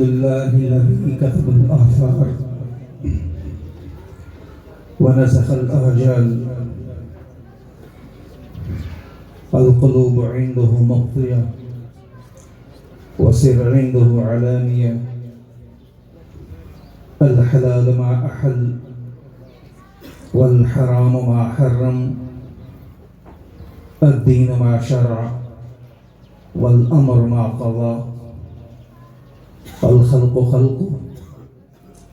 الحمد لله الذي كتب الآثار ونسخ الآجال القلوب عنده مغطية وسر عنده علانية الحلال ما أحل والحرام ما حرم الدين ما شرع والأمر ما قضى الخلق خلقه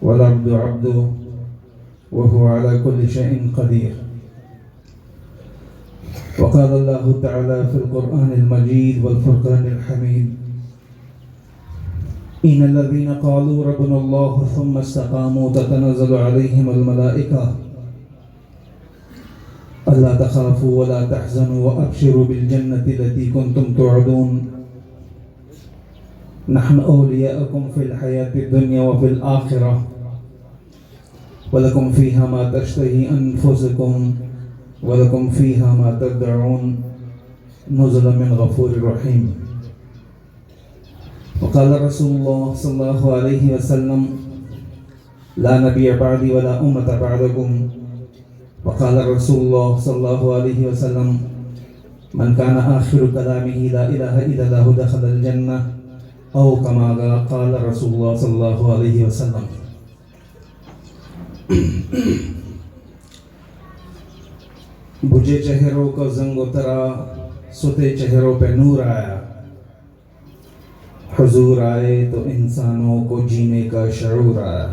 والعبد عبده وهو على كل شيء قدير. وقال الله تعالى في القرآن المجيد والفرقان الحميد: إن الذين قالوا ربنا الله ثم استقاموا تتنزل عليهم الملائكة ألا تخافوا ولا تحزنوا وأبشروا بالجنة التي كنتم توعدون نحن أولياؤكم في الحياة الدنيا وفي الآخرة ولكم فيها ما تشتهي أنفسكم ولكم فيها ما تدعون نزلا من غفور رحيم. وقال رسول الله صلى الله عليه وسلم: لا نبي بعدي ولا أمة بعدكم. وقال رسول الله صلى الله عليه وسلم: من كان آخر كلامه لا إله إلا الله دخل الجنة أو كما قال رسول الله صلى الله عليه وسلم. بجھے چہروں کو زنگ اترا ستے چہروں پہ نور آیا حضور آئے تو انسانوں کو جینے کا شعور آیا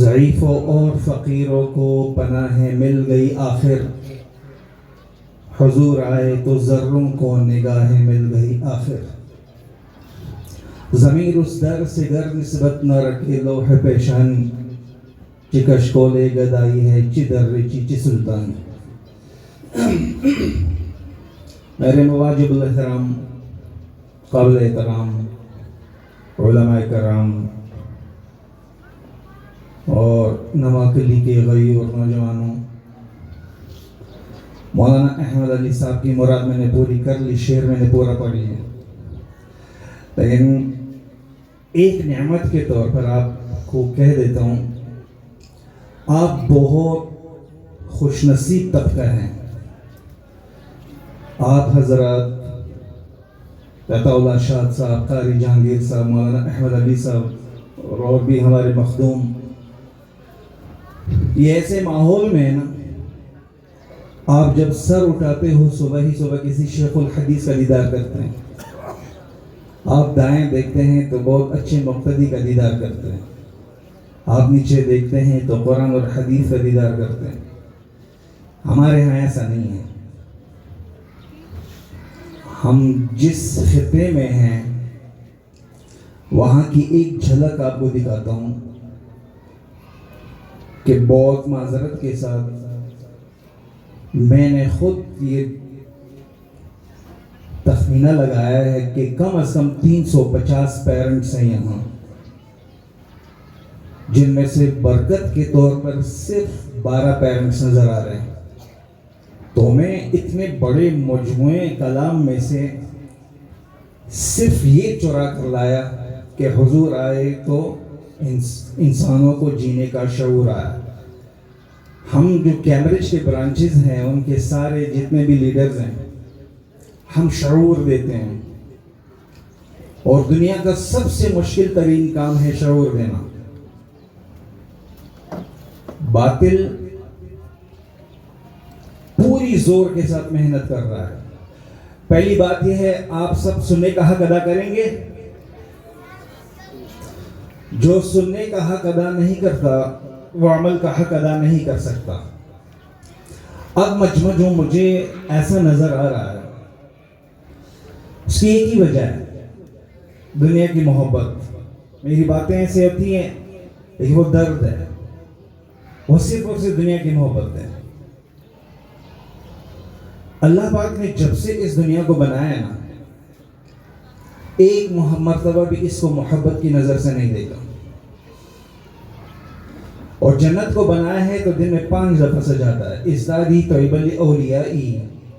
ضعیفوں اور فقیروں کو پناہیں مل گئی آخر حضور آئے تو ذروں کو نگاہیں مل گئی آخر ضمیر اس در سے گر نسبت نہ رکھے لوح پیشانی چکش کولے گدائی ہے چدر رچی چی سلطان. میرے مواجب الاحترام قابل احترام علماء کرام اور نواکلی کے غیور نوجوانوں، مولانا احمد علی صاحب کی مراد میں نے پوری کر لی، شعر میں نے پورا پڑھی ہے، لیکن ایک نعمت کے طور پر آپ کو کہہ دیتا ہوں، آپ بہت خوش نصیب طبقہ ہیں. آپ حضرات عطا اللہ شاد صاحب، قاری جہانگیر صاحب، مولانا احمد علی صاحب اور بھی ہمارے مخدوم، یہ ایسے ماحول میں نا آپ جب سر اٹھاتے ہو صبح ہی صبح کسی شیخ الحدیث کا دیدار کرتے ہیں، آپ دائیں دیکھتے ہیں تو بہت اچھے مقتدی کا دیدار کرتے ہیں، آپ نیچے دیکھتے ہیں تو قرآن اور حدیث کا دیدار کرتے ہیں. ہمارے ہاں ایسا نہیں ہے. ہم جس خطے میں ہیں وہاں کی ایک جھلک آپ کو دکھاتا ہوں کہ بہت معذرت کے ساتھ میں نے خود یہ تخمینہ لگایا ہے کہ کم از کم 350 پیرنٹس ہیں یہاں، جن میں سے برکت کے طور پر صرف 12 پیرنٹس نظر آ رہے ہیں. تو میں اتنے بڑے مجموعے کلام میں سے صرف یہ چرا کر لایا کہ حضور آئے تو انسانوں کو جینے کا شعور آیا. ہم جو کیمبرج کے برانچز ہیں ان کے سارے جتنے بھی لیڈرز ہیں ہم شعور دیتے ہیں، اور دنیا کا سب سے مشکل ترین کام ہے شعور دینا. باطل پوری زور کے ساتھ محنت کر رہا ہے. پہلی بات یہ ہے، آپ سب سننے کا حق ادا کریں گے؟ جو سننے کا حق ادا نہیں کرتا وہ عمل کا حق ادا نہیں کر سکتا. اب جو مجھے ایسا نظر آ رہا ہے اس کی ایک ہی وجہ ہے، دنیا کی محبت. میری باتیں ایسے ہوتی ہیں لیکن وہ درد ہے، وہ صرف اور صرف دنیا کی محبت ہے. اللہ پاک نے جب سے اس دنیا کو بنایا نا، ایک مرتبہ بھی اس کو محبت کی نظر سے نہیں دیکھا. اور جنت کو بنایا ہے تو دن میں 5 دفعہ سجاتا ہے. ازدادی طیب الاولیائی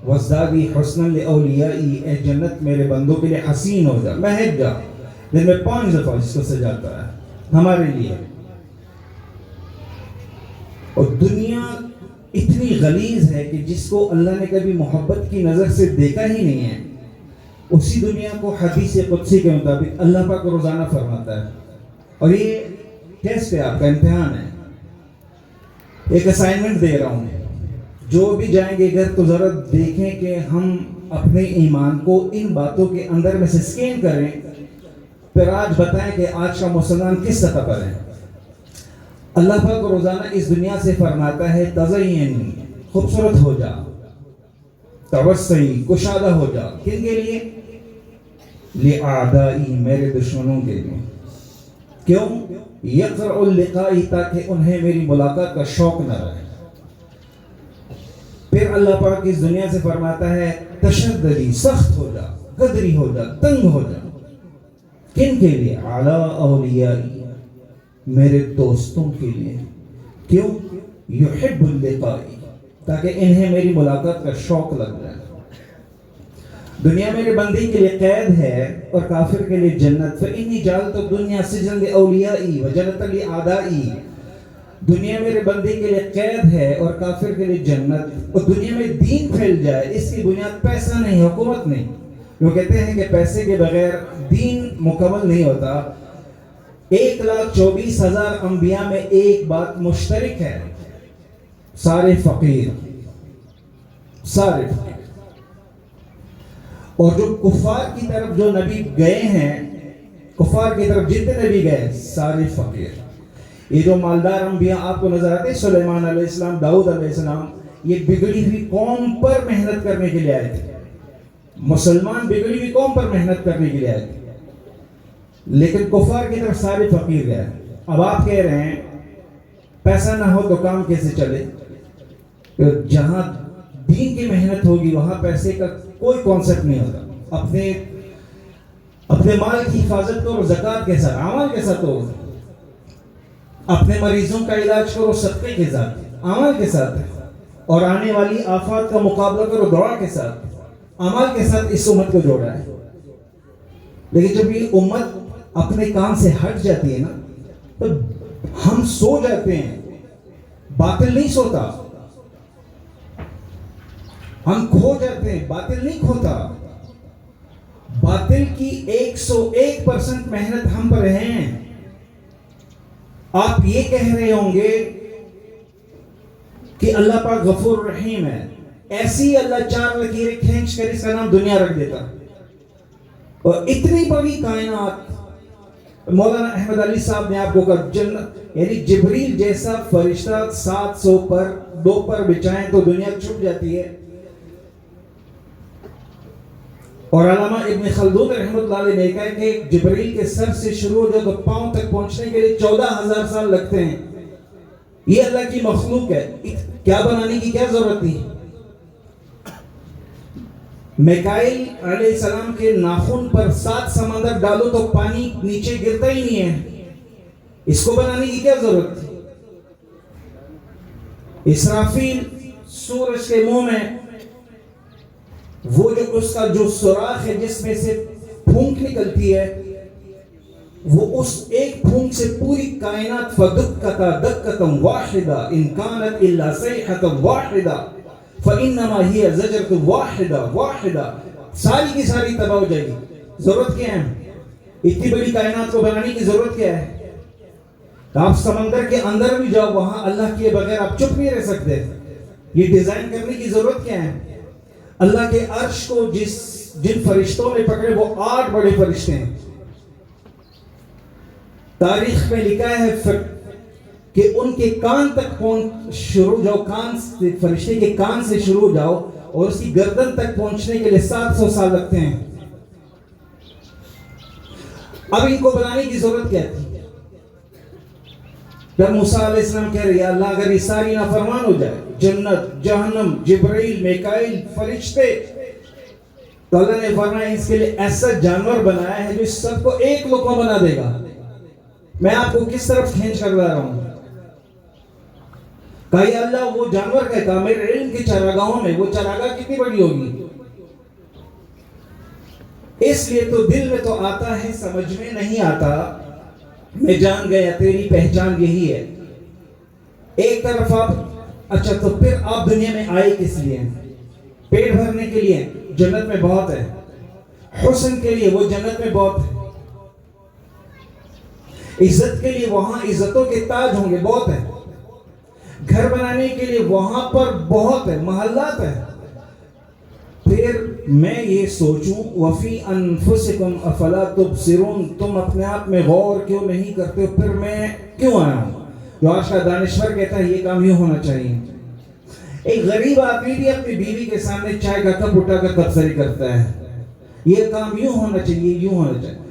وزدادی حسنا لاولیائی، اے جنت میرے بندوں کے لیے حسین ہو جا، مہک جا. دن میں 5 دفعہ اس کو سجاتا ہے ہمارے لیے. اور دنیا اتنی غلیظ ہے کہ جس کو اللہ نے کبھی محبت کی نظر سے دیکھا ہی نہیں ہے، اسی دنیا کو حدیث قدسی کے مطابق اللہ پاک روزانہ فرماتا ہے. اور یہ ٹیسٹ ہے، آپ کا امتحان ہے. ایک اسائنمنٹ دے رہا ہوں، جو بھی جائیں گے گھر تو ذرا دیکھیں کہ ہم اپنے ایمان کو ان باتوں کے اندر میں سے سکین کریں، پھر آج بتائیں کہ آج کا مسلمان کس سطح پر ہے. اللہ پاک روزانہ اس دنیا سے فرماتا ہے تزین، خوبصورت ہو جا، توسعی، کشادہ ہو جا. کن کے لیے؟ لِأَعْدَائِي، میرے دشمنوں کے لیے. کیوں؟ یقرأ اللقائی، تاکہ انہیں میری ملاقات کا شوق نہ رہے. پھر اللہ پاک اس دنیا سے فرماتا ہے تشددی، سخت ہو جا، قدری ہو جا، تنگ ہو جا. کن کے لیے؟ علی اولیائی، میرے دوستوں کے لیے. کیوں؟ یحب اللقائی، تاکہ انہیں میری ملاقات کا شوق لگ جائے. دنیا میرے بندی کے لیے قید ہے اور کافر کے لیے جنت. فإنی جعلت الدنیا سجنا لأولیائی وجنتا لأعدائی. دنیا میرے بندی کے لیے قید ہے اور کافر کے لیے جنت. اور دنیا میں دین پھیل جائے، اس کی بنیاد پیسہ نہیں، حکومت نہیں. وہ کہتے ہیں کہ پیسے کے بغیر دین مکمل نہیں ہوتا. 1,24,000 انبیاء میں ایک بات مشترک ہے، سارے فقیر، سارے فقیر. اور جو کفار کی طرف جو نبی گئے ہیں، کفار کی طرف جتنے نبی گئے سارے فقیر. یہ جو مالدار انبیاء آپ کو نظر آتے ہیں، سلیمان علیہ السلام، داؤد علیہ السلام، یہ بگڑی ہوئی قوم پر محنت کرنے کے لیے آئے تھے. مسلمان بگڑی ہوئی قوم پر محنت کرنے کے لیے آئے تھے، لیکن کفار کی طرف سارے فقیر گئے. اب آپ کہہ رہے ہیں پیسہ نہ ہو تو کام کیسے چلے؟ جہاں دین کی محنت ہوگی وہاں پیسے کا کوئی کانسیپٹ نہیں ہوتا. اپنے مال کی حفاظت کرو زکوٰۃ کے ساتھ، اعمال کے ساتھ ہو. اپنے مریضوں کا علاج کرو صدقے کے ساتھ، اعمال کے ساتھ. اور آنے والی آفات کا مقابلہ کرو دعا کے ساتھ، اعمال کے ساتھ. اس امت کو جوڑا ہے. لیکن جب یہ امت اپنے کام سے ہٹ جاتی ہے نا، تو ہم سو جاتے ہیں. باطل نہیں سوتا، ہم کھو جاتے ہیں، باطل نہیں کھوتا. باطل کی 101% محنت ہم پر ہیں. آپ یہ کہہ رہے ہوں گے کہ اللہ پاک غفور رحیم ہے، ایسی اللہ 4 لکیریں کھینچ کر اس کا نام دنیا رکھ دیتا. اور اتنی بڑی کائنات، مولانا احمد علی صاحب نے آپ کو کہا جنت، یعنی جبریل جیسا فرشتہ 700 پر 2 پر بچائیں تو دنیا چھپ جاتی ہے. اور علامہ ابن خلدون رحمۃ اللہ علیہ نے کہا کہ جبریل کے سر سے شروع ہو جائے تو پاؤں تک پہنچنے کے لیے 14,000 سال لگتے ہیں. یہ اللہ کی مخلوق ہے، کیا بنانے کی کیا ضرورت تھی؟ میکائیل علیہ السلام کے ناخن پر 7 سمندر ڈالو تو پانی نیچے گرتا ہی نہیں ہے. اس کو بنانے کی کیا ضرورت تھی؟ اسرافیل سورج کے منہ میں وہ جو اس کا جو سوراخ ہے جس میں سے پھونک نکلتی ہے، وہ اس ایک پھونک سے پوری کائنات فدکت دکۃ واحدہ ان کانت الا صیحۃ واحدہ فانما ہی زجرۃ واحدہ واحدہ، ساری کی ساری تباہ ہو جائے گی. ضرورت کیا ہے؟ اتنی بڑی کائنات کو بنانے کی ضرورت کیا ہے؟ آپ سمندر کے اندر بھی جاؤ، وہاں اللہ کے بغیر آپ چپ نہیں رہ سکتے. یہ ڈیزائن کرنے کی ضرورت کیا ہے؟ اللہ کے عرش کو جن فرشتوں نے پکڑے وہ 8 بڑے فرشتے ہیں. تاریخ میں لکھا ہے کہ ان کے کان تک شروع جاؤ، کان سے، فرشتے کے کان سے شروع جاؤ اور اس کی گردن تک پہنچنے کے لیے 700 سال لگتے ہیں. اب ان کو بنانے کی ضرورت کیا تھی؟ جب موسیٰ علیہ السلام کہہ رہے یا اللہ اگر یہ ساری نافرمان ہو جائے، جنت، جہنم، جبرائیل، میکائیل، فرشتے، تو اللہ نے فرمایا اس کے لیے ایسا جانور بنایا ہے جو اس سب کو ایک لقمہ بنا دے گا. میں آپ کو کس طرف کھینچ کر لا رہا ہوں؟ کہا یا اللہ وہ جانور کا کہا میرے علم کے چراگاہوں میں وہ چراگاہ کتنی بڑی ہوگی. اس لیے تو دل میں تو آتا ہے سمجھ میں نہیں آتا. میں جان گیا تیری پہچان یہی ہے. ایک طرف آپ اچھا تو پھر آپ دنیا میں آئے کس لیے؟ پیٹ بھرنے کے لیے جنت میں بہت ہے. حسن کے لیے وہ جنت میں بہت ہے. عزت کے لیے وہاں عزتوں کے تاج ہوں گے بہت ہے. گھر بنانے کے لیے وہاں پر بہت ہے محلات ہے. پھر میں یہ سوچوں وفی انفسکم افلا تبصرون تم اپنے آپ میں غور کیوں نہیں کرتے ہو پھر میں کیوں آیا ہوں. جو آج کا دانشور کہتا ہے یہ کام یوں ہونا چاہیے. ایک غریب آدمی بھی اپنی بیوی کے سامنے چائے کا کپ اٹھا کر تبصرے کرتا ہے یہ کام یوں ہونا چاہیے یوں ہونا چاہیے.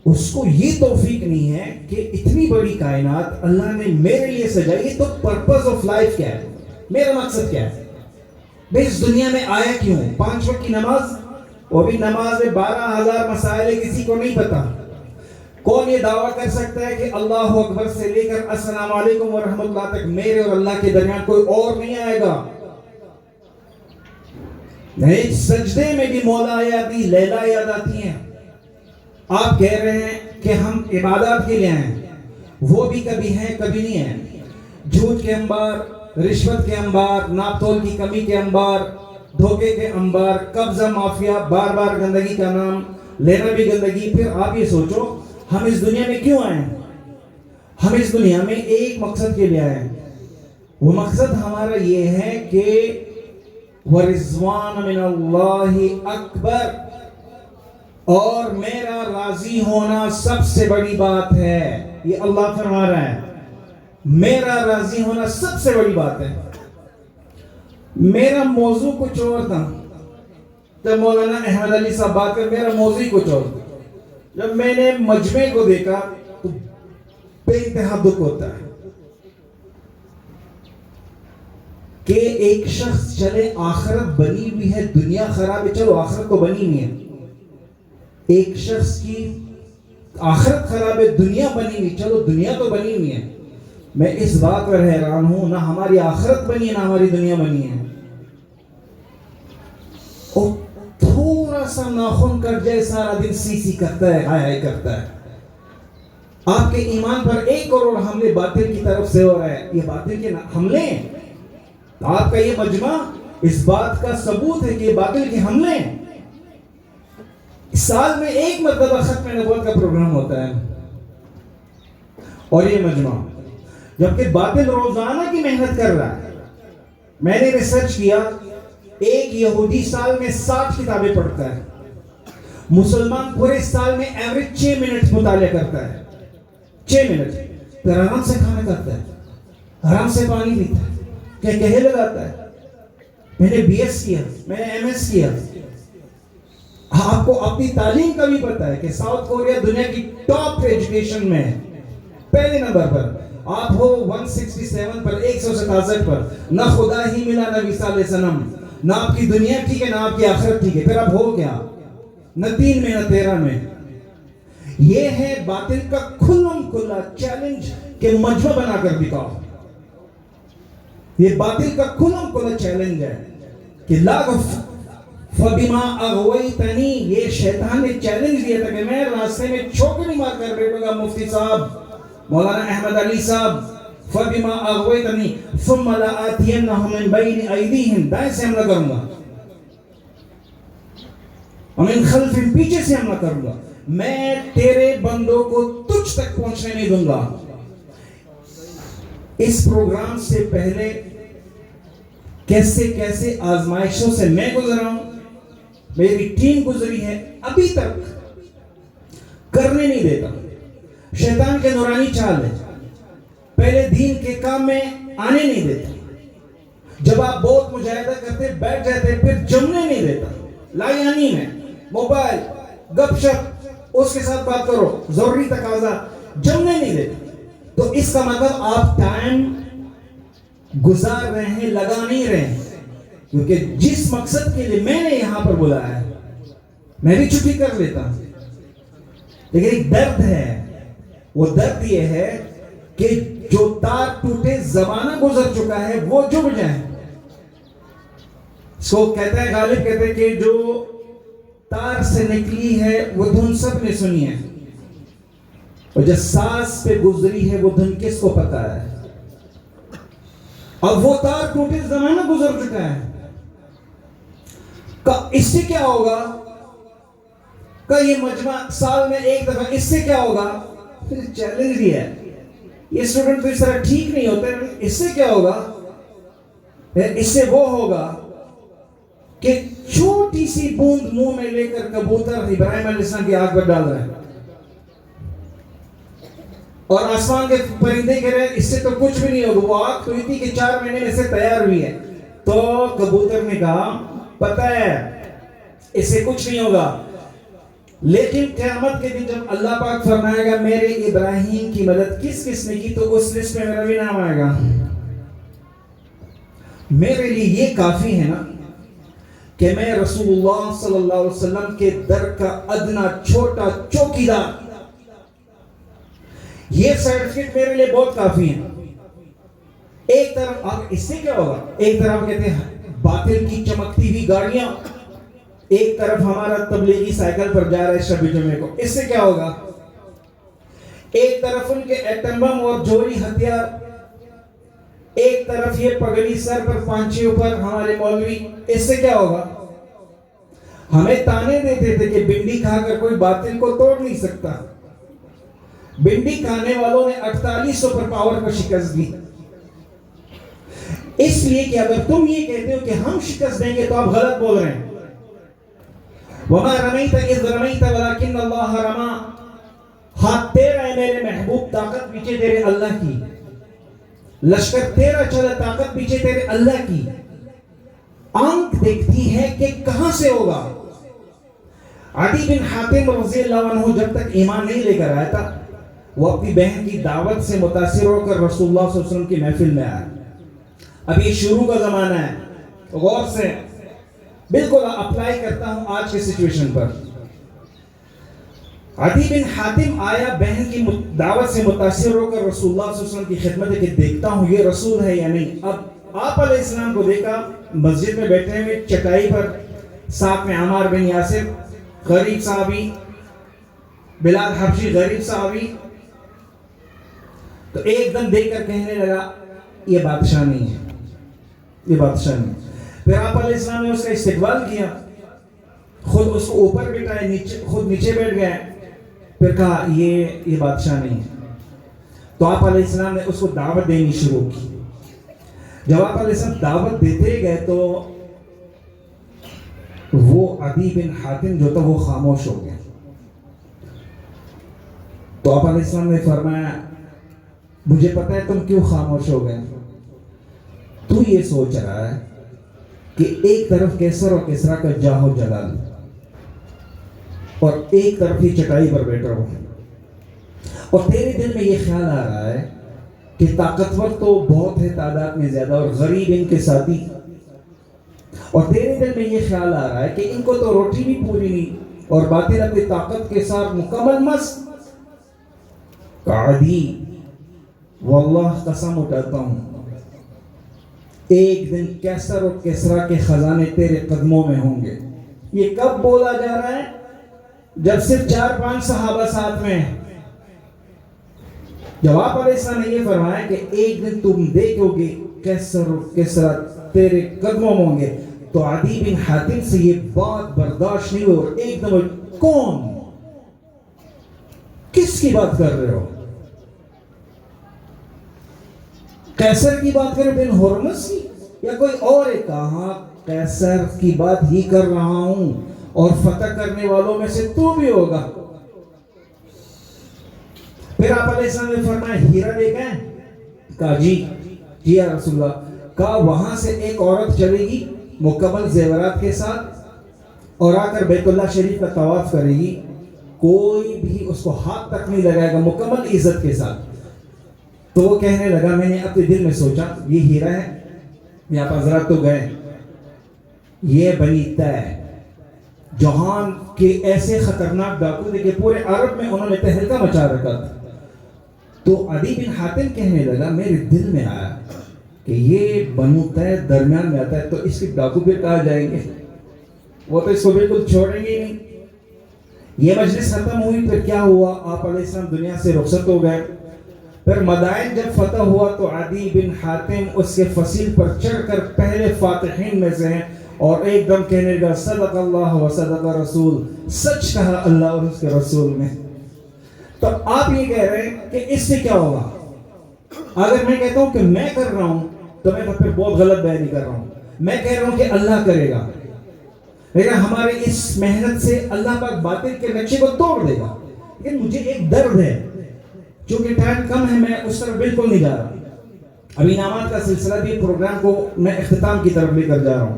اس کو یہ توفیق نہیں ہے کہ اتنی بڑی کائنات اللہ نے میرے لیے سجائی. تو پرپز آف لائف کیا ہے؟ میرا مقصد کیا ہے؟ میں اس دنیا میں آیا کیوں؟ 5 وقت کی نماز وہ بھی نماز میں 12,000 مسائل ہے کسی کو نہیں پتا. کون یہ دعویٰ کر سکتا ہے کہ اللہ اکبر سے لے کر السلام علیکم ورحمۃ اللہ تک میرے اور اللہ کے درمیان کوئی اور نہیں آئے گا؟ نہیں سجدے میں بھی مولا یاد آتی لیلا یاد آتی ہیں. آپ کہہ رہے ہیں کہ ہم عبادات کے لیے ہیں وہ بھی کبھی ہیں کبھی نہیں ہیں. جھوٹ کے انبار رشوت کے انبار ناپ تول کی کمی کے انبار دھوکے کے انبار قبضہ مافیا بار بار گندگی کا نام لینا بھی گندگی. پھر آپ یہ سوچو ہم اس دنیا میں کیوں آئے ہیں؟ ہم اس دنیا میں ایک مقصد کے لیے آئے ہیں. وہ مقصد ہمارا یہ ہے کہ وَرِضْوَانَ مِنَ اللَّهِ اکبر اور میرا راضی ہونا سب سے بڑی بات ہے. یہ اللہ فرما رہا ہے میرا راضی ہونا سب سے بڑی بات ہے. میرا موضوع کچھ اور تھا جب مولانا احمد علی صاحب بات کر میرا موضوع کچھ اور تھا. جب میں نے مجمع کو دیکھا تو بے انتہا دکھ ہوتا ہے کہ ایک شخص چلے آخرت بنی ہوئی ہے دنیا خراب ہے چلو آخرت تو بنی ہوئی ہے. ایک شخص کی آخرت خراب ہے دنیا بنی ہوئی چلو دنیا تو بنی ہوئی ہے. میں اس بات پر حیران ہوں نہ ہماری آخرت بنی ہے نہ ہماری دنیا بنی ہے. اور تھوڑا سا ناخن کٹ جائے سارا دن سی سی کرتا ہے ہائے ہائے کرتا ہے. آپ کے ایمان پر 1 کروڑ حملے باطل کی طرف سے ہو رہا ہے. یہ باطل کے حملے آپ کا یہ مجمع اس بات کا ثبوت ہے کہ یہ باطل کے حملے. سال میں 1 مرتبہ ختم نبوت کا پروگرام ہوتا ہے اور یہ مجمع جبکہ باطل روزانہ کی محنت کر رہا ہے. میں نے ریسرچ کیا ایک یہودی سال میں 60 کتابیں پڑھتا ہے. مسلمان پورے سال میں ایوریج 6 منٹ مطالعہ کرتا ہے. 6 منٹ پھر آرام سے کھانا کھاتا ہے آرام سے پانی پیتا ہے کہے لگاتا ہے. میں نے بی ایس کیا میں نے ایم ایس کیا. آپ کو اپنی تعلیم کا بھی پتا ہے کہ ساؤتھ کوریا دنیا کی ٹاپ ایجوکیشن میں ہے پہلے نمبر پر. آپ ہو 167 پر 167 پر. نہ خدا ہی ملا نہ وصال صنم. نہ آپ کی دنیا ٹھیک ہے نہ آپ کی آخرت ٹھیک ہے. پھر آپ ہو کیا؟ نہ 3 میں نہ 13 میں. یہ ہے باطل کا کھلم کھلا چیلنج کہ مجمع بنا کر دکھاؤ. یہ باطل کا کھلم کھلا چیلنج ہے کہ فَبِمَا أَغْوَيْتَنِي. یہ شیطان نے چیلنج دیا تھا کہ میں راستے میں چھوکری مار کر بیٹھوں گا. مفتی صاحب مولانا احمد علی صاحب فَبِمَا أَغْوَيْتَنِي ثُمَّ لَآتِيَنَّهُم مِّن بَيْنِ أَيْدِيهِمْ. دائیں سے حملہ کروں گا وَمِن خَلْفِهِمْ پیچھے سے حملہ کروں گا. میں تیرے بندوں کو تجھ تک پہنچنے نہیں دوں گا. اس پروگرام سے پہلے کیسے کیسے آزمائشوں سے میں گزرا ہوں میری ٹیم گزری ہے ابھی تک کرنے نہیں دیتا. شیطان کے نورانی چال ہے پہلے دین کے کام میں آنے نہیں دیتا. جب آپ بہت مجاہدہ کرتے بیٹھ جاتے پھر جمنے نہیں دیتا. لائیانی میں موبائل گپ شپ اس کے ساتھ بات کرو ضروری تقاضا جمنے نہیں دیتا. تو اس کا مطلب آپ ٹائم گزار رہے ہیں لگا نہیں رہے ہیں. کیونکہ جس مقصد کے لیے میں نے یہاں پر بلایا ہے میں بھی چھٹی کر لیتا ہوں. لیکن ایک درد ہے. وہ درد یہ ہے کہ جو تار ٹوٹے زمانہ گزر چکا ہے وہ جڑ جائیں. اس کو کہتا ہے غالب، کہتے ہیں کہ جو تار سے نکلی ہے وہ دھن سب نے سنی ہے، اور جو ساز پہ گزری ہے وہ دھن کس کو پتا ہے. اب وہ تار ٹوٹے زمانہ گزر چکا ہے. اس سے کیا ہوگا کہ یہ مجمع سال میں ایک دفعہ، اس سے کیا ہوگا؟ چیلنج بھی ہے، یہ اسٹوڈنٹ تو اس طرح ٹھیک نہیں ہوتے. اس سے کیا ہوگا؟ اس سے وہ ہوگا کہ چھوٹی سی بوند منہ میں لے کر کبوتر ابراہیم علیہ السلام کی آگ پر ڈال رہے ہیں، اور آسمان کے پرندے کہہ رہے ہیں اس سے تو کچھ بھی نہیں ہوگا. وہ آگ تو اتنی کہ 4 مہینے میں سے تیار ہوئی ہے. تو کبوتر نے کہا پتہ ہے اس سے کچھ نہیں ہوگا، لیکن قیامت کے دن جب اللہ پاک فرمائے گا میرے ابراہیم کی مدد کس کس نے کی، تو اس لسٹ میں میرا بھی نام آئے گا. میرے لیے یہ کافی ہے نا کہ میں رسول اللہ صلی اللہ علیہ وسلم کے در کا ادنا چھوٹا چوکیدار، یہ سرٹیفکیٹ میرے لیے بہت کافی ہے. ایک طرف اس سے کیا ہوگا؟ ایک طرف کہتے ہیں باطل کی چمکتی ہوئی گاڑیاں، ایک طرف ہمارا تبلیغی سائیکل پر جا رہا ہے شب جمعے کو، اس سے کیا ہوگا؟ ایک طرف ان کے ایٹم بم اور جوہری ہتھیار، ایک طرف یہ پگڑی سر پر پانچے اوپر ہمارے مولوی، اس سے کیا ہوگا؟ ہمیں تانے دیتے تھے کہ بنڈی کھا کر کوئی باطل کو توڑ نہیں سکتا. بنڈی کھانے والوں نے 48 سپر پاور کو شکست دی. اس لیے کہ اگر تم یہ کہتے ہو کہ ہم شکست دیں گے تو آپ غلط بول رہے ہیں. وَمَا رَمَيْتَ إِذْ رَمَيْتَ وَلَكِنَّ اللَّهَ رَمَى، ہاتھ تیرا ہے میرے محبوب، طاقت پیچھے تیرے اللہ کی، لشکر تیرا چلا، طاقت پیچھے تیرے اللہ کی. آنکھ دیکھتی ہے کہ کہاں سے ہوگا. عدی بن حاتم رضی اللہ عنہ جب تک ایمان نہیں لے کر آیا تھا، وہ اپنی بہن کی دعوت سے متاثر ہو کر رسول اللہ صلی اللہ علیہ وسلم کی محفل میں آیا. اب یہ شروع کا زمانہ ہے، غور سے بالکل اپلائی کرتا ہوں آج کے سچویشن پر. عدی بن حاتم آیا بہن کی دعوت سے متاثر ہو کر رسول اللہ صلی اللہ علیہ وسلم کی خدمت ہے کہ دیکھتا ہوں یہ رسول ہے یا نہیں. اب آپ علیہ السلام کو دیکھا مسجد میں بیٹھے ہوئے چٹائی پر، ساتھ میں عمار بن یاسر غریب صحابی، بلال حبشی غریب صحابی. تو ایک دم دیکھ کر کہنے لگا یہ بادشاہ نہیں ہے، یہ بادشاہ نہیں. پھر آپ علیہ السلام نے اس کا استقبال کیا، خود اس کو اوپر بٹھائے، خود نیچے بیٹھ گئے. پھر کہا یہ بادشاہ نہیں ہے. تو آپ علیہ السلام نے اس کو دعوت دینی شروع کی. جب آپ علیہ السلام دعوت دیتے گئے تو وہ عدی بن حاتم جو تھا وہ خاموش ہو گیا. تو آپ علیہ السلام نے فرمایا مجھے پتا ہے تم کیوں خاموش ہو گئے. تو یہ سوچ رہا ہے کہ ایک طرف کیسر اور کسرا کا جاہ و جلال، اور ایک طرف ہی چٹائی پر بیٹھا ہو، اور تیرے دل میں یہ خیال آ رہا ہے کہ طاقتور تو بہت ہے تعداد میں زیادہ اور غریب ان کے ساتھی، اور تیرے دل میں یہ خیال آ رہا ہے کہ ان کو تو روٹی بھی پوری نہیں، اور باطل اپنی طاقت کے ساتھ مکمل مست. عدی واللہ قسم اٹھاتا ہوں ایک دن کیسر اور کسرا کے خزانے تیرے قدموں میں ہوں گے. یہ کب بولا جا رہا ہے؟ جب صرف 4-5 صحابہ ساتھ میں ہیں. جب آپ علیہ السلام نے یہ فرمایا کہ ایک دن تم دیکھو گے کیسر اور کسرا تیرے قدموں میں ہوں گے، تو عدی بن حاتم سے یہ بات برداشت نہیں ہوئی، اور ایک دم کون، کس کی بات کر رہے ہو؟ قیصر کی بات کرے بن ہرمز کی یا کوئی اور ہے؟ کہاں قیصر کی بات ہی کر رہا ہوں، اور فتح کرنے والوں میں سے تو بھی ہوگا. پھر آپ علیہ السلام نے فرمایا ہیرا دیکھا ہے؟ کہا جی یا رسول اللہ. کہا وہاں سے ایک عورت چلے گی مکمل زیورات کے ساتھ اور آ کر بیت اللہ شریف کا طواف کرے گی، کوئی بھی اس کو ہاتھ تک نہیں لگائے گا، مکمل عزت کے ساتھ. تو وہ کہنے لگا میں نے اپنے دل میں سوچا یہ ہیرا ہے. یہاں پر حضرات تو گئے، یہ بنی طے جہان کے ایسے خطرناک ڈاکو تھے کہ پورے عرب میں انہوں نے تہلکہ مچا رکھا تھا. تو عدی بن حاتم کہنے لگا میرے دل میں آیا کہ یہ بنو طے درمیان میں آتا ہے تو اس کے ڈاکو پھر کہاں جائیں گے, وہ تو اس کو بالکل چھوڑیں گے نہیں. یہ مجلس ختم ہوئی, پھر کیا ہوا, آپ علیہ السلام دنیا سے رخصت ہو گئے. پھر مدائن جب فتح ہوا تو عدی بن حاتم اس کے فصیل پر چڑھ کر پہلے فاتحین میں سے ہیں, اور ایک دم کہنے لگا صدق اللہ و صدق رسول, سچ کہا اللہ اور اس کے رسول نے. تو آپ یہ کہہ رہے ہیں کہ اس سے کیا ہوگا؟ اگر میں کہتا ہوں کہ میں کر رہا ہوں تو میں پھر بہت غلط بیان کر رہا ہوں. میں کہہ رہا ہوں کہ اللہ کرے گا, لیکن ہمارے اس محنت سے اللہ پاک باطل کے نقشے کو توڑ دے گا. لیکن مجھے ایک درد ہے, چونکہ ٹائم کم ہے میں اس طرف بالکل نہیں جا رہا. ابھی انعامات کا سلسلہ بھی پروگرام کو میں اختتام کی طرف لے کر جا رہا ہوں.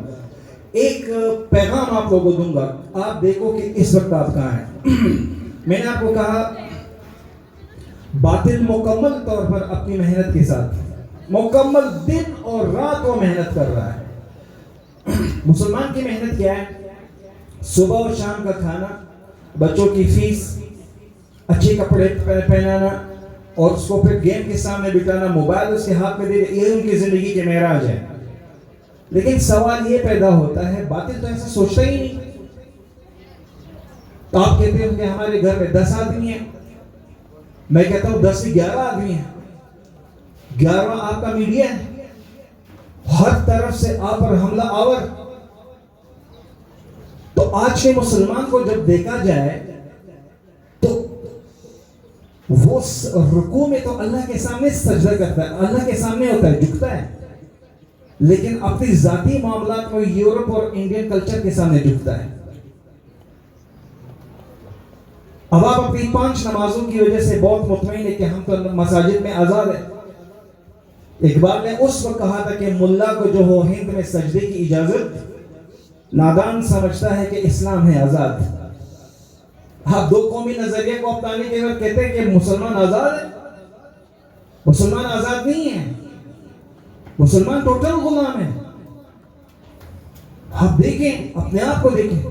ایک پیغام آپ لوگوں کو دوں گا, آپ دیکھو کہ اس وقت آپ کہاں ہیں. میں نے آپ کو کہا باطل مکمل طور پر اپنی محنت کے ساتھ مکمل دن اور رات وہ محنت کر رہا ہے. مسلمان کی محنت کیا ہے؟ صبح اور شام کا کھانا, بچوں کی فیس, اچھے کپڑے پہنانا, اور اس کو پھر گیم کے سامنے بٹانا, موبائل اس کے ہاتھ میں دے دے, یہ ان کی زندگی کے معراج ہے. لیکن سوال یہ پیدا ہوتا ہے, باطل تو ایسا سوچتا ہی نہیں. تو آپ کہتے ہیں کہ ہمارے گھر میں 10 آدمی ہیں, میں کہتا ہوں 10 سے 11 آدمی ہیں, 11واں آپ کا میڈیا ہے, ہر طرف سے آپ پر حملہ آور. تو آج کے مسلمان کو جب دیکھا جائے تو وہ رکوع میں تو اللہ کے سامنے سجدہ کرتا ہے, اللہ کے سامنے ہوتا ہے, جھکتا ہے, لیکن اپنی ذاتی معاملات میں یورپ اور انڈین کلچر کے سامنے جھکتا ہے. اب آپ اپنی 5 نمازوں کی وجہ سے بہت مطمئن ہے کہ ہم تو مساجد میں آزاد ہیں. اقبال نے اس وقت کہا تھا کہ ملا کو جو ہو ہند میں سجدے کی اجازت, نادان سمجھتا ہے کہ اسلام ہے آزاد. آپ 2 قومی نظریے کو اپنانے کے بعد کہتے ہیں کہ مسلمان آزاد ہے. مسلمان آزاد نہیں ہے, مسلمان ٹوٹل غلام ہے. آپ دیکھیں, اپنے آپ کو دیکھیں.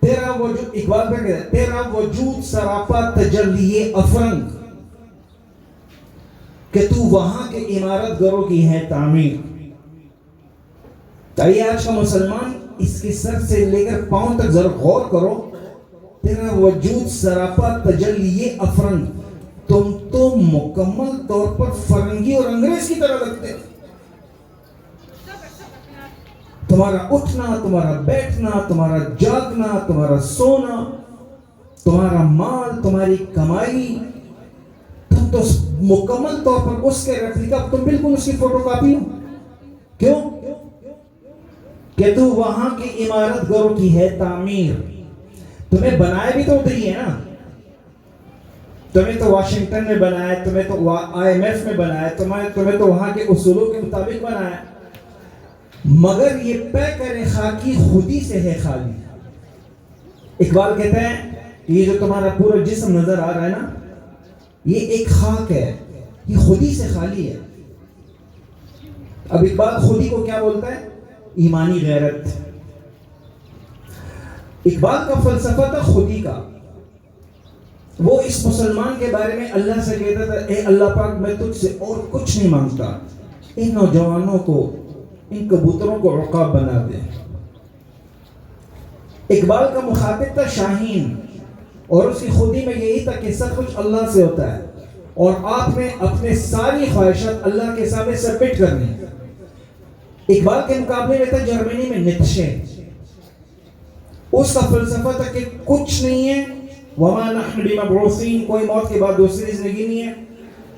تیرا وجود, اقبال پہ کہتا ہے, تیرا وجود سراپا تجلی افرنگ, کہ تو وہاں کے عمارت گروں کی ہے تعمیر. چاہیے آج کا مسلمان اس کے سر سے لے کر پاؤں تک ذرا غور کرو. تیرا وجود سراپا تجلی افرنگ, تم تو مکمل طور پر فرنگی اور انگریز کی طرح لگتے. تمہارا اٹھنا, تمہارا بیٹھنا, تمہارا جاگنا, تمہارا سونا, تمہارا مال, تمہاری کمائی, تم تو مکمل طور پر اس کے ریپلیکا, تم بالکل اس کی فوٹو کاپی ہو. کیوں؟ کہ تو وہاں کی عمارت گروں کی ہے تعمیر. تمہیں بنایا بھی تو ادھر ہی ہے نا. تمہیں تو واشنگٹن میں بنایا, تمہیں تو IMF میں بنایا, تمہیں تو وہاں کے اصولوں کے مطابق بنایا, مگر یہ پے کرے خاکی خودی سے ہے خالی. اقبال کہتا ہے کہ یہ جو تمہارا پورا جسم نظر آ رہا ہے نا, یہ ایک خاک ہے, یہ خودی سے خالی ہے. اب اقبال خودی کو کیا بولتا ہے؟ ایمانی غیرت. اقبال کا فلسفہ تھا خودی کا. وہ اس مسلمان کے بارے میں اللہ سے کہتا تھا, اے اللہ پاک میں تجھ سے اور کچھ نہیں مانگتا, ان نوجوانوں کو, ان کبوتروں کو عقاب بنا دے. اقبال کا مخاطب تھا شاہین, اور اس کی خودی میں یہی تھا کہ سب کچھ اللہ سے ہوتا ہے, اور آپ نے اپنے ساری خواہشات اللہ کے سامنے سبمٹ کرنی. اقبال کے مقابلے میں تھا جرمنی میں نیٹشے. اس کا فلسفہ تھا کہ کچھ نہیں ہے, وما نحن بمبعوثین, کوئی موت کے بعد دوسری زندگی نہیں ہے,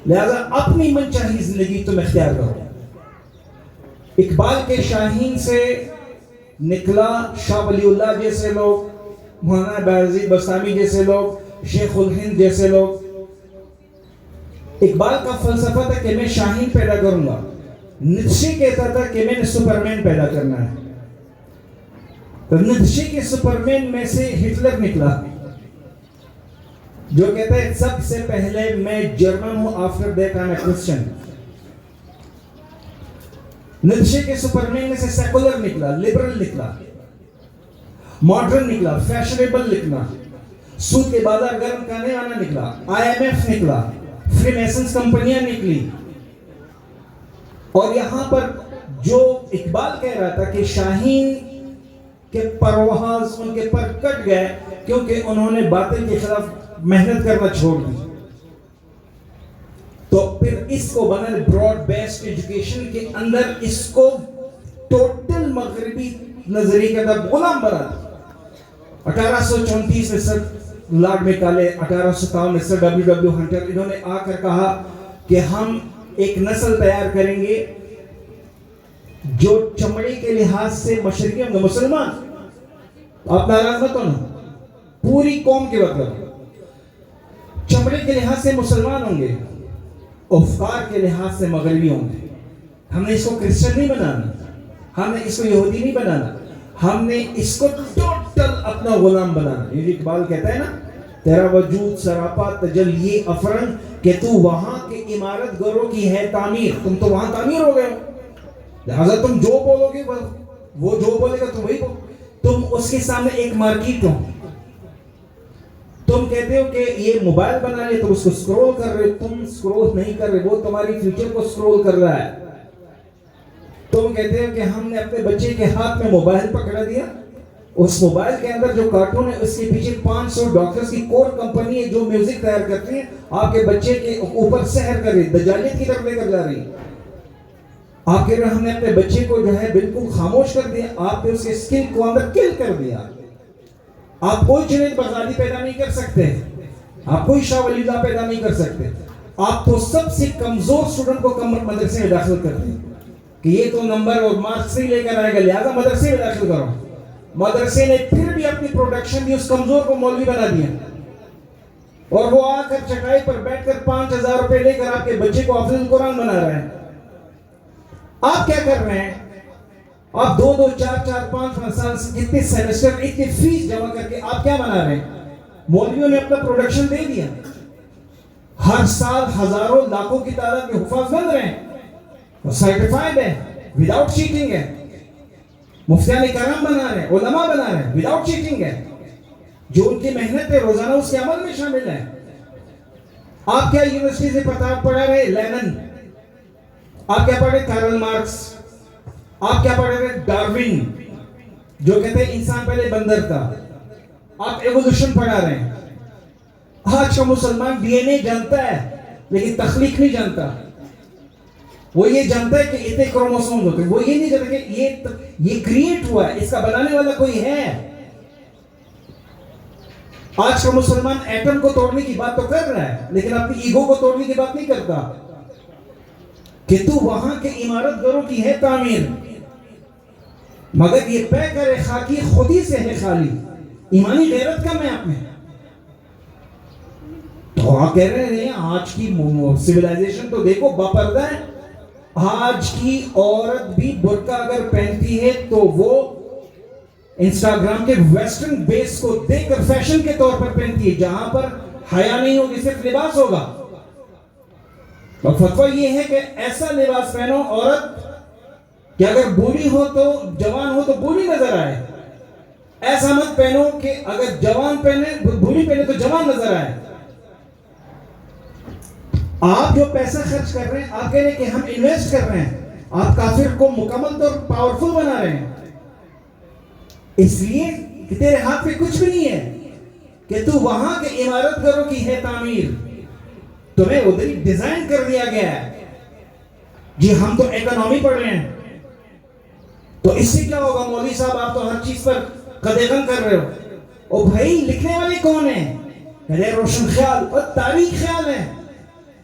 لہذا اپنی من چاہی زندگی تم اختیار کرو. اقبال کے شاہین سے نکلا شاہ ولی اللہ جیسے لوگ, مولانا بایزید بستامی جیسے لوگ, شیخ الہند جیسے لوگ. اقبال کا فلسفہ تھا کہ میں شاہین پیدا کروں گا. نیٹشے کہتا تھا کہ میں نے سپرمین پیدا کرنا ہے. تو نیٹشے کے سپرمین میں سے ہٹلر نکلا, جو کہتا ہے سب سے پہلے میں جرمن ہوں, after that I am a Christian. Nietzsche کے سپرمین میں سے سیکولر نکلا, لبرل نکلا, ماڈرن نکلا, فیشنیبل نکلا, سود کے بازار گرم کرنے والا نکلا, IMF نکلا, فری میسنز کمپنیاں نکلی. اور یہاں پر جو اقبال کہہ رہا تھا کہ شاہین کے پرواز ان کے پر کٹ گئے کیونکہ انہوں نے باطل کے خلاف محنت کرنا چھوڑ دی. تو پھر اس کو بنا براڈ بیسڈ ایجوکیشن کے اندر اس کو ٹوٹل مغربی نظریے کے اندر غلام بنا دیا. 1834 میں سر لارڈ میکالے، 1857 میں سر ڈبلیو ہنٹر، انہوں نے آ کر کہا کہ ہم ایک نسل تیار کریں گے جو چمڑے کے لحاظ سے مشرقی ہوں گے، مسلمان. آپ ناراض مت ہونا، پوری قوم کے مطلب چمڑے کے لحاظ سے مسلمان ہوں گے، افکار کے لحاظ سے مغربی ہوں گے. ہم نے اس کو کرسچن نہیں بنانا، ہم نے اس کو یہودی نہیں بنانا، ہم نے اس کو ٹوٹل اپنا غلام بنانا. یہ جو اقبال کہتا ہے نا، تیرا وجود سراپا تجلی افرن، کہ تو وہاں کے عمارت گروں کی ہے تعمیر، تم تو وہاں تعمیر ہو گئے ہو، لہذا تم جو بولو گے وہ جو بولے گا تم وہی بولو. تم اس کے سامنے ایک مارکیٹ ہو. تم کہتے ہو کہ یہ موبائل بنا لے، تم اس کو سکرول کر رہے ہو، تم سکرول نہیں کر رہے، وہ تمہاری فیوچر کو سکرول کر رہا ہے. تم کہتے ہو کہ ہم نے اپنے بچے کے ہاتھ میں موبائل پکڑا دیا، اس موبائل کے اندر جو کارٹون ہے اس کے پیچھے 500 ڈاکٹرز کی کور کمپنی ہے جو میوزک تیار کرتی ہے، آپ کے بچے کے اوپر سحر کر رہی، دجالیت کی طرف لے کر جا رہی. آپ کہہ رہے ہم نے اپنے بچے کو جو ہے بالکل خاموش کر دیا، آپ نے اس کے سکل کو اندر کل کر دیا. آپ کوئی جنید بغدادی پیدا نہیں کر سکتے، آپ کوئی شاہ ولی اللہ پیدا نہیں کر سکتے. آپ تو سب سے کمزور اسٹوڈنٹ کو مدرسے میں داخل کرتے ہیں کہ یہ تو نمبر اور مارکس نہیں لے کر آئے گا، لہذا مدرسے میں داخل کرو. مدرسے نے پھر بھی اپنی پروڈکشن دی، اس کمزور کو مولوی بنا دیا، اور وہ آ کر چٹائی پر بیٹھ کر 5000 روپے لے کر آپ کے بچے کو حافظ القرآن بنا رہے ہیں. آپ کیا کر رہے ہیں؟ آپ 2 4 5 سال سے کتنے سیمسٹر اتنی فیس جمع کر کے آپ کیا بنا رہے ہیں؟ مولویوں نے اپنا پروڈکشن دے دیا، ہر سال ہزاروں لاکھوں کی تعداد میں حفاظ بن رہے ہیں، سرٹیفائیڈ ہے، وداؤٹ چیٹنگ ہے. مفتیان کرام بنا رہے ہیں، علماء بنا رہے ہیں، وداؤٹ چیٹنگ ہے. جو ان کی محنت ہے روزانہ اس کے عمل میں شامل ہے. آپ کیا یونیورسٹی سے پڑھا رہے؟ لینن. آپ کیا پڑھ رہے؟ Karl Marx. آپ کیا پڑھ رہے؟ ڈارون، جو کہتے ہیں انسان پہلے بندر تھا. آپ ایوولوشن پڑھا رہے ہیں. آج کا مسلمان ڈی این اے جانتا ہے لیکن تخلیق نہیں جانتا. وہ یہ جانتا ہے کہ اتنے کروموسومز ہوتے ہیں، وہ یہ نہیں جانتا کہ یہ کریٹ ہوا ہے، اس کا بنانے والا کوئی ہے. آج کا مسلمان ایٹم کو توڑنے کی بات تو کر رہا ہے لیکن اپنی ایگو کو توڑنے کی بات نہیں کرتا کہ تو وہاں کے عمارت گروں کی ہے تعمیر، مگر یہ پے کرے خاکی خودی سے ہے خالی. ایمانی غیرت کم ہے آپ میں. تو آپ کہہ رہے ہیں آج کی سویلائزیشن تو دیکھو باپردہ ہے. آج کی عورت بھی برقع اگر پہنتی ہے تو وہ انسٹاگرام کے ویسٹرن بیس کو دیکھ کر فیشن کے طور پر پہنتی ہے، جہاں پر حیا نہیں ہوگی، صرف لباس ہوگا. اور فتویٰ یہ ہے کہ ایسا لباس پہنو عورت کہ اگر بوڑھی ہو تو جوان ہو تو بوڑھی نظر آئے. ایسا مت پہنو کہ اگر جوان پہنے بوڑھی پہنے تو جوان نظر آئے. آپ جو پیسہ خرچ کر رہے ہیں، آپ کہہ رہے ہیں کہ ہم انویسٹ کر رہے ہیں، آپ کافر کو مکمل طور پاورفل بنا رہے ہیں. اس لیے کہ تیرے ہاتھ میں کچھ بھی نہیں ہے کہ تو وہاں کے عمارت گروں کی ہے تعمیر، تمہیں ادھر ہی ڈیزائن کر دیا گیا ہے. جی ہم تو اکنامی پڑھ رہے ہیں، تو اس سے کیا ہوگا مولوی صاحب؟ آپ تو ہر چیز پر قدغن کر رہے ہو. اور بھائی لکھنے والے کون ہیں؟ کہتے ہیں روشن خیال. اور تاریخ خیال ہے.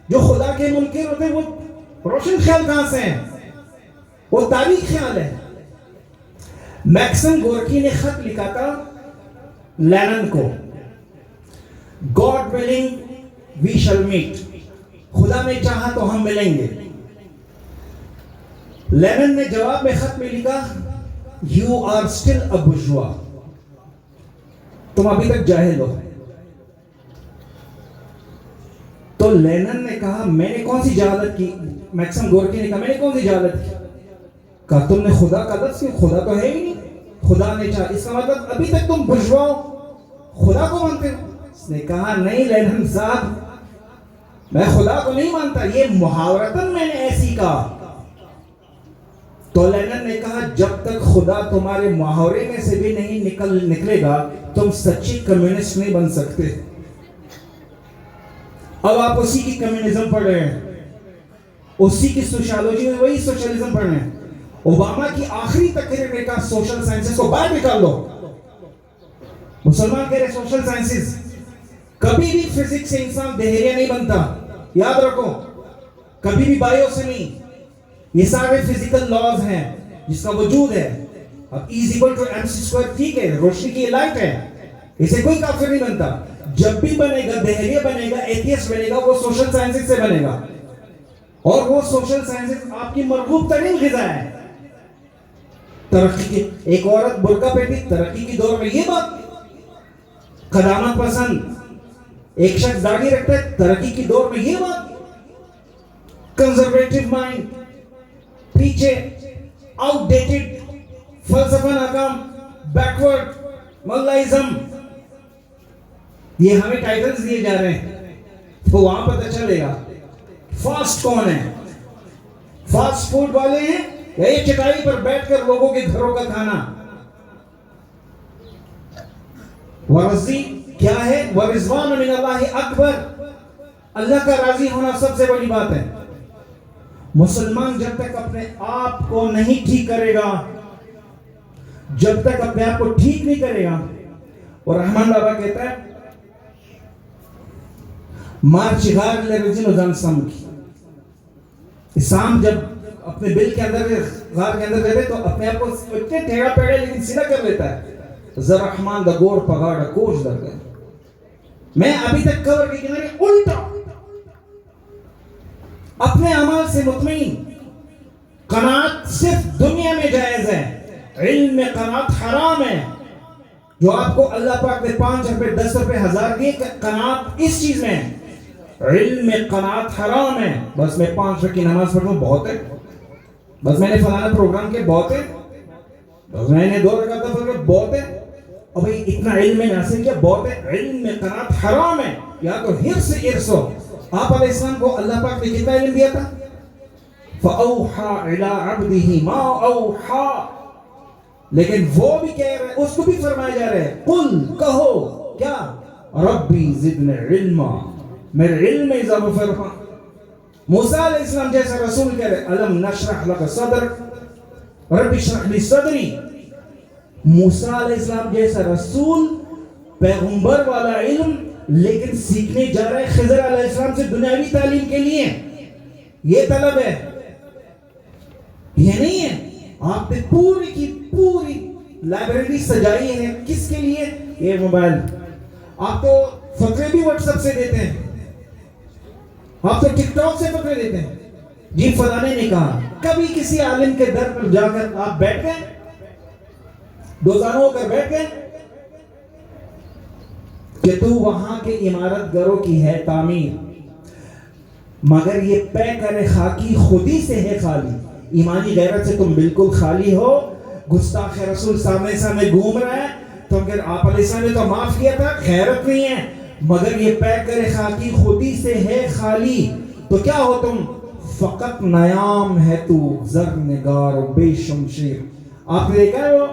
جو خدا کے منکر ہوتے ہیں وہ روشن خیال کہاں سے ہیں؟ وہ تاریخ خیال ہے. میکسم گورکی نے خط لکھا تھا لینن کو، God willing we shall meet. خدا نے چاہا تو ہم ملیں گے. لینن نے جواب میں خط میں لکھا You are still a bourgeois. تم ابھی تک جاہل ہو. تو لینن نے کہا میں نے کون سی جہالت کی؟ میکسم گورکی نے کہا میں نے کون سی جہالت کی؟ کہا تم نے خدا کا لفظ کیا؟ خدا تو ہے ہی نہیں. خدا نے چاہا، اس کا مطلب ابھی تک تم بورژوا ہو، خدا کو مانتے ہو. اس نے کہا نہیں لینن صاحب، میں خدا کو نہیں مانتا، یہ محاورتاً میں نے ایسی کہا. تو لینن نے کہا جب تک خدا تمہارے محاورے میں سے بھی نہیں نکلے گا تم سچی کمیونسٹ نہیں بن سکتے. اب آپ اسی کی کمیونزم پڑھ رہے ہیں، اسی کی سوشالوجی میں وہی سوشلزم پڑھ رہے ہیں. اوباما کی آخری تقریر نے کہا سوشل سائنسز کو باہر نکال لو. مسلمان کہہ رہے سوشل سائنسز. کبھی بھی فزکس سے انسان دہریہ نہیں بنتا، یاد رکھو، کبھی بھی بایو سے نہیں. یہ سارے فزیکل لاز ہیں جس کا وجود ہے. اب E=mc²، ٹھیک ہے، روشنی کی لائٹ ہے، اسے کوئی کافر نہیں بنتا. جب بھی بنے گا دہریہ بنے گا، ایتھیسٹ بنے گا، وہ سوشل سائنسز سے بنے گا. اور وہ سوشل سائنسز آپ کی مرغوب ترین غذا ہے. ترقی کی ایک عورت برقع پہنتی، ترقی کی دور میں یہ بات. قدامت پسند ایک شخص داڑھی رکھتا ہے، ترقی کی دور میں یہ بات. کنزرویٹو مائنڈ پیچھے، آؤٹ ڈیٹڈ فلسفہ ناکام، بیکورڈ، ملائزم، یہ ہمیں ٹائٹلز دیے جا رہے ہیں. تو وہاں پتہ چلے گا فاسٹ کون ہے. فاسٹ فوڈ والے ہیں یا یہ چٹائی پر بیٹھ کر لوگوں کے گھروں کا کھانا. ورزی کیا ہے؟ ورضوان من اللہ اکبر، اللہ کا راضی ہونا سب سے بڑی بات ہے. مسلمان جب تک اپنے آپ کو نہیں ٹھیک کرے گا، جب تک اپنے آپ کو ٹھیک نہیں کرے گا. اور رحمان بابا کہتا ہے مار چگار لے رجل جان سم کی. اسام جب اپنے بل کے اندر غار کے اندر رہے تو اپنے آپ کو اتنے ٹیڑھا پیڑا لیکن سیدھا کر لیتا ہے. ذرا رحمان دا گور پگاڑا کوش در گئے. میں ابھی تک کور کے کنارے الٹا اپنے اعمال سے مطمئن. قناعت صرف دنیا میں جائز ہے، علم میں قناعت حرام ہے. جو آپ کو اللہ پاک نے 5 روپے 10 روپے 1000 دیے، قناعت اس چیز میں ہے. علم میں قناعت حرام ہے. بس میں 5 وقت کی نماز پڑھوں بہت ہے، بس میں نے فلانا پروگرام کے بہت ہے، بس میں نے 2 رکعت نفل کے بہت ہے، اور بھئی اتنا علم میں حاصل کیا بہت ہے. علم میں قناعت حرام ہے. یا تو حرص ارسو. آپ علیہ السلام کو اللہ پاک نے کتنا علم دیا تھا؟ فَأَوْحَى إِلَىٰ عَبْدِهِ مَا أَوْحَى. لیکن وہ بھی کہہ رہے ہیں، اس کو بھی فرمایا جا رہا ہے قُلْ، کہو کیا؟ رَبِّ زِدْنِ عِلْمًا، میرے علم میں اضافہ فرما. موسیٰ علیہ السلام جیسا رسول کہہ رہے أَلَمْ نَشْرَحْ لَكَ صَدْرَكَ رَبِّ اشْرَحْ لِي صَدْرِي. موسیٰ علیہ السلام جیسا رسول، پیغمبر والا علم، لیکن سیکھنے جا رہے خضر علیہ السلام سے دنیاوی تعلیم کے لیے. یہ طلب ہے، یہ نہیں ہے. آپ نے پوری کی پوری لائبریری سجائی ہے کس کے لیے؟ یہ موبائل. آپ تو فتوے بھی واٹس ایپ سے دیتے ہیں، آپ تو ٹک ٹاک سے فتوے دیتے ہیں. جی فلانے نے کہا. کبھی کسی عالم کے در پر جا کر آپ بیٹھ گئے، دوزانوں ہو کر بیٹھ گئے کہ تو وہاں کے عمارت گروں کی ہے تعمیر، مگر یہ پے کرے خاکی خودی سے ہے خالی. ایمانی غیرت سے تم بالکل خالی ہو. گستاخ رسول سامنے گھوم رہا ہے، تم کہ آپ علیہ السلام نے تو معاف کیا تھا. غیرت نہیں ہے، مگر یہ پے کرے خاکی خودی سے ہے خالی. تو کیا ہو تم؟ فقط نیام ہے تو زر نگار و بے شمشیر. آپ نے دیکھا ہے وہ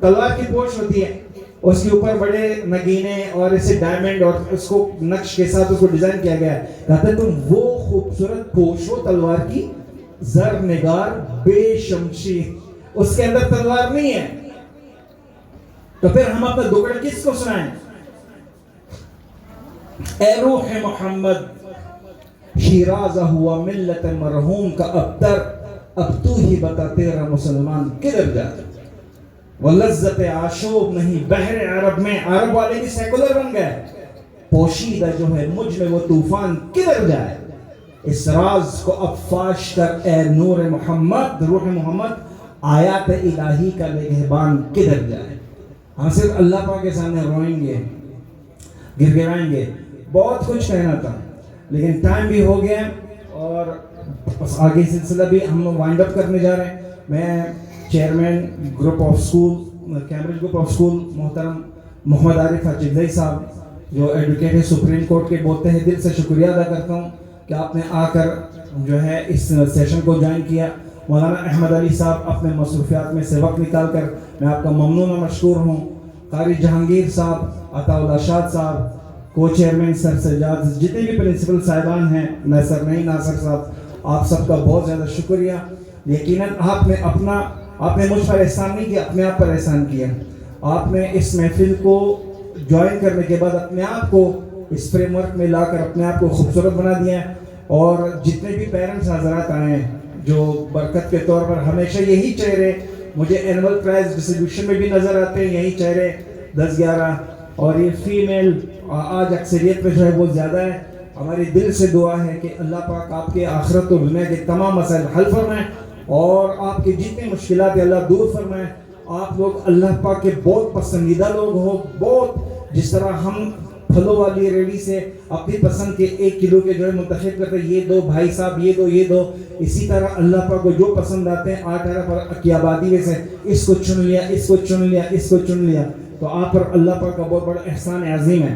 تلوار کی پوش ہوتی ہے، اس کے اوپر بڑے نگینے اور اسے ڈائمنڈ اور اس کو نقش کے ساتھ اس کو ڈیزائن کیا گیا ہے. کہتے تم وہ خوبصورت پوش ہو تلوار کی، زر نگار بے شمشیر. اس کے اندر تلوار نہیں ہے. تو پھر ہم اپنا دکڑ کس کو سنائیں؟ اے روح محمد، شیرازہ ہوا ملت مرحوم کا ابتر، اب تو ہی بتا تیرا مسلمان کدھر جاتا. وہ لذت آشوب نہیں بحر عرب میں. عرب والے بھی سیکولر بن گئے. پوشیدہ جو ہے مجھ میں وہ طوفان کدھر جائے. اس راز کو اب فاش کر اے نور محمد، روح محمد، آیات الہی کا نگہبان کدھر جائے. ہم صرف اللہ پاک کے سامنے روئیں گے، گر گرائیں گے. بہت کچھ کہنا تھا لیکن ٹائم بھی ہو گیا اور بس آگے سلسلہ بھی ہم لوگ وائنڈ اپ کرنے جا رہے ہیں. میں chairman group of school, Cambridge group of school محترم محمد عارف اچکزئی صاحب، جو ایڈوکیٹ ہے سپریم کورٹ کے، بولتے ہیں دل سے شکریہ ادا کرتا ہوں کہ آپ نے آ کر جو ہے اس سیشن کو جوائن کیا. مولانا احمد علی صاحب اپنے مصروفیات میں سے وقت نکال کر، میں آپ کا ممنون و مشکور ہوں. قاری جہانگیر صاحب، عطا اللہ شاد صاحب، کو چیئرمین سر سجاد، جتنے بھی پرنسپل صاحبان ہیں، ناصر نہیں ناصر صاحب، آپ سب کا بہت زیادہ شکریہ. یقیناً آپ نے مجھ پر احسان نہیں کیا، اپنے آپ پر احسان کیا. آپ نے اس محفل کو جوائن کرنے کے بعد اپنے آپ کو اس فریم ورک میں لا کر اپنے آپ کو خوبصورت بنا دیا ہے. اور جتنے بھی پیرنٹس حضرات آئے ہیں جو برکت کے طور پر، ہمیشہ یہی چہرے مجھے اینول پرائز ڈسٹریبیوشن میں بھی نظر آتے ہیں، یہی چہرے 10-11، اور یہ فیمیل آج اکثریت میں جو ہے وہ زیادہ ہے. ہماری دل سے دعا ہے کہ اللہ پاک آپ کے آخرت و دنیا کے تمام مسائل حل فرمائیں، اور آپ کی جتنی مشکلات ہیں اللہ دور فرمائیں. آپ لوگ اللہ پاک کے بہت پسندیدہ لوگ ہو. بہت جس طرح ہم پھلوں والی ریڑھی سے اپنی پسند کے 1 کلو کے جو ہے منتخب کرتے ہیں، یہ دو بھائی صاحب، یہ دو، اسی طرح اللہ پاک کو جو پسند آتے ہیں 8 پر کی آبادی میں سے اس کو چن لیا، اس کو چن لیا، اس کو چن لیا. تو آپ پر اللہ پاک کا بہت بڑا احسان عظیم ہے.